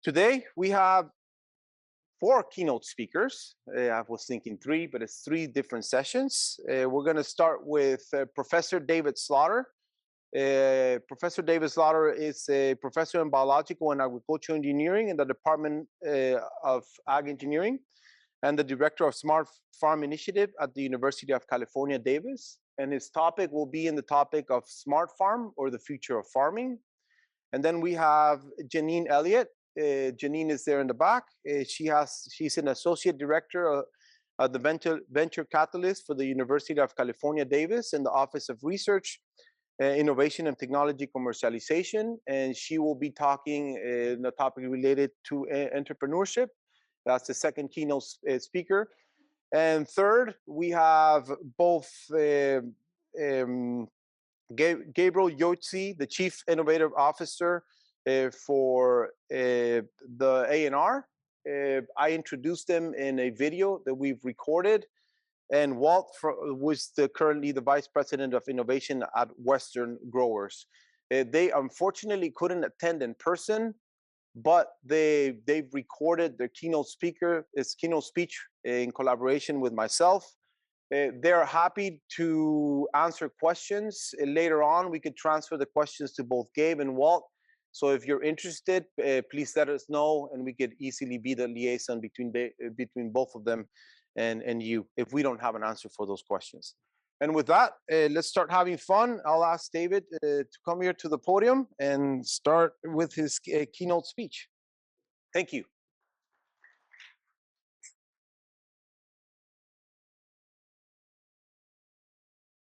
Today, we have 4 keynote speakers. I was thinking 3, but it's 3 different sessions. We're going to start with Professor David Slaughter. Professor David Slaughter is a professor in biological and agricultural engineering in the Department of Ag Engineering and the director of Smart Farm Initiative at the University of California, Davis. And his topic will be in the topic of smart farm or the future of farming. And then we have Janine Elliott. Janine is there in the back. She's an associate director of the venture catalyst for the University of California, Davis in the Office of Research, Innovation and Technology Commercialization. And she will be talking in a topic related to entrepreneurship. That's the second keynote speaker. And third, we have both Gabriel Youtsey, the Chief Innovative Officer for the A&R. I introduced them in a video that we've recorded. And Walt was currently the Vice President of Innovation at Western Growers. They unfortunately couldn't attend in person, but they've recorded their keynote speech in collaboration with myself. They're happy to answer questions. Later on, we could transfer the questions to both Gabe and Walt. So if you're interested, please let us know, and we could easily be the liaison between both of them and you if we don't have an answer for those questions. And with that, let's start having fun. I'll ask David to come here to the podium and start with his keynote speech. Thank you.